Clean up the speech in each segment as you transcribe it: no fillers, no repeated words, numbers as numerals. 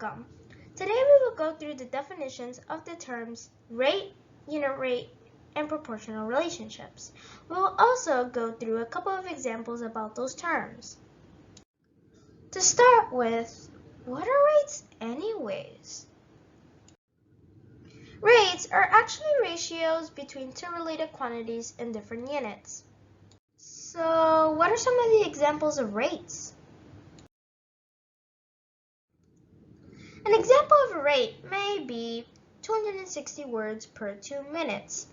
Welcome! Today we will go through the definitions of the terms rate, unit rate, and proportional relationships. We will also go through a couple of examples about those terms. To start with, what are rates anyways? Rates are actually ratios between two related quantities in different units. So, what are some of the examples of rates? An example of a rate may be 260 words per 2 minutes.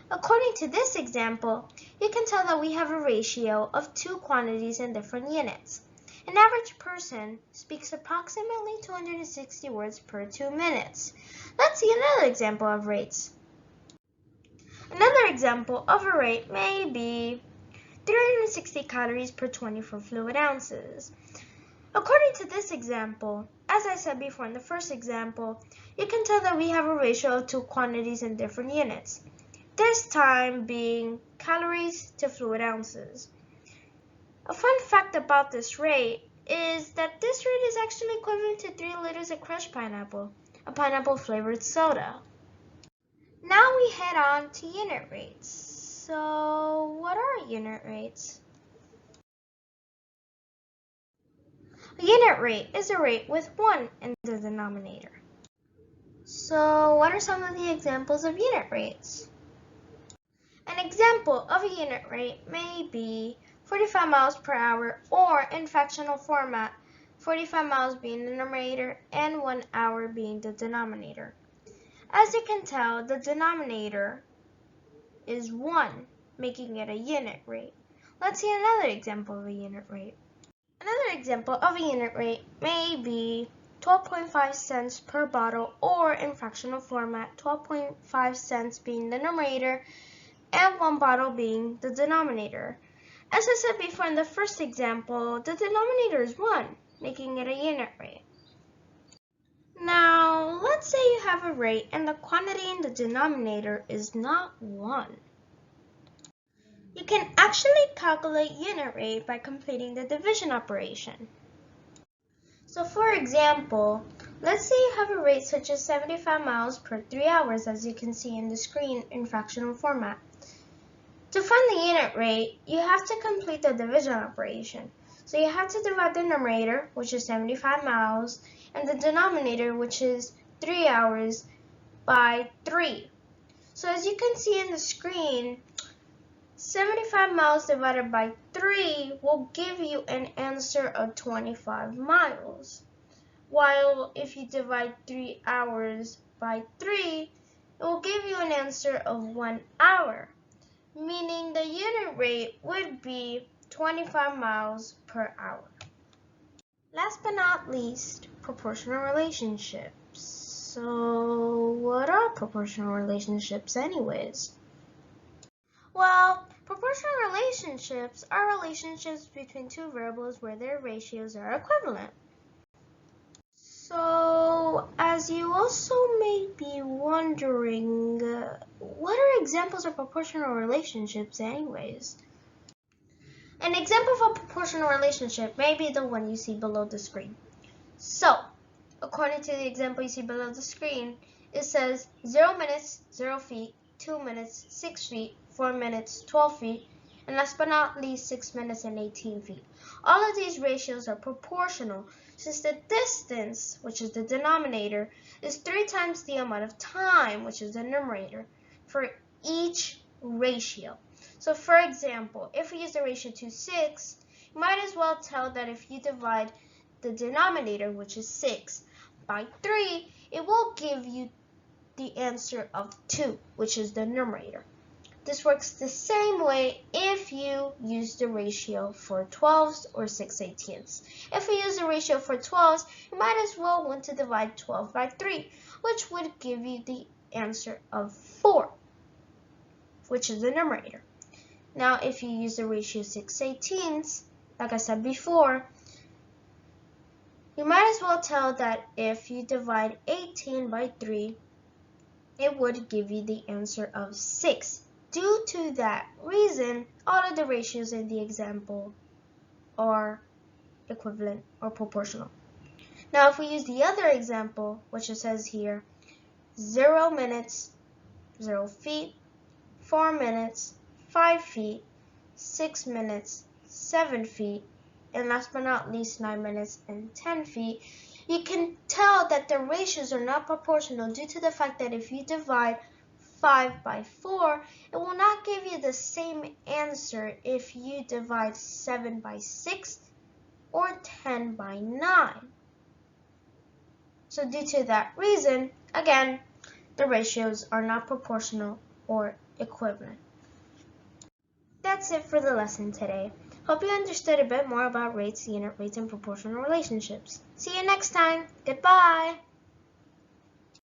According to this example, you can tell that we have a ratio of two quantities in different units. An average person speaks approximately 260 words per 2 minutes. Let's see another example of rates. Another example of a rate may be 360 calories per 24 fluid ounces. According to this example, as I said before in the first example, you can tell that we have a ratio of two quantities in different units, this time being calories to fluid ounces. A fun fact about this rate is that this rate is actually equivalent to 3 liters of crushed pineapple, a pineapple flavored soda. Now we head on to unit rates. So what are unit rates? A unit rate is a rate with 1 in the denominator. So what are some of the examples of unit rates? An example of a unit rate may be 45 miles per hour, or in fractional format, 45 miles being the numerator and 1 hour being the denominator. As you can tell, the denominator is 1, making it a unit rate. Let's see another example of a unit rate. Another example of a unit rate may be 12.5 cents per bottle, or in fractional format, 12.5 cents being the numerator and 1 bottle being the denominator. As I said before in the first example, the denominator is 1, making it a unit rate. Now, let's say you have a rate and the quantity in the denominator is not 1. You can actually calculate unit rate by completing the division operation. So for example, let's say you have a rate such as 75 miles per 3 hours, as you can see in the screen in fractional format. To find the unit rate, you have to complete the division operation. So you have to divide the numerator, which is 75 miles, and the denominator, which is 3 hours, by 3. So as you can see in the screen, 75 miles divided by 3 will give you an answer of 25 miles. While if you divide 3 hours by 3, it will give you an answer of 1 hour, meaning the unit rate would be 25 miles per hour. Last but not least, proportional relationships. So what are proportional relationships anyways? Well, proportional relationships are relationships between two variables where their ratios are equivalent. So, as you also may be wondering, what are examples of proportional relationships anyways? An example of a proportional relationship may be the one you see below the screen. So, according to the example you see below the screen, it says 0 minutes, 0 feet, 2 minutes, 6 feet, 4 minutes, 12 feet, and last but not least, 6 minutes and 18 feet. All of these ratios are proportional since the distance, which is the denominator, is 3 times the amount of time, which is the numerator, for each ratio. So for example, if we use the ratio 2:6, you might as well tell that if you divide the denominator, which is 6, by 3, it will give you the answer of 2, which is the numerator. This works the same way if you use the ratio for 12s or 6/18ths. If we use the ratio for 12s, you might as well want to divide 12 by 3, which would give you the answer of 4, which is the numerator. Now, if you use the ratio 6/18ths, like I said before, you might as well tell that if you divide 18 by 3, it would give you the answer of 6. Due to that reason, all of the ratios in the example are equivalent or proportional. Now, if we use the other example, which it says here, 0 minutes, 0 feet, 4 minutes, 5 feet, 6 minutes, 7 feet, and last but not least, 9 minutes and 10 feet, you can tell that the ratios are not proportional due to the fact that if you divide 5 by 4, it will not give you the same answer if you divide 7 by 6 or 10 by 9. So due to that reason, again, the ratios are not proportional or equivalent. That's it for the lesson today. Hope you understood a bit more about rates, unit rates, and proportional relationships. See you next time. Goodbye.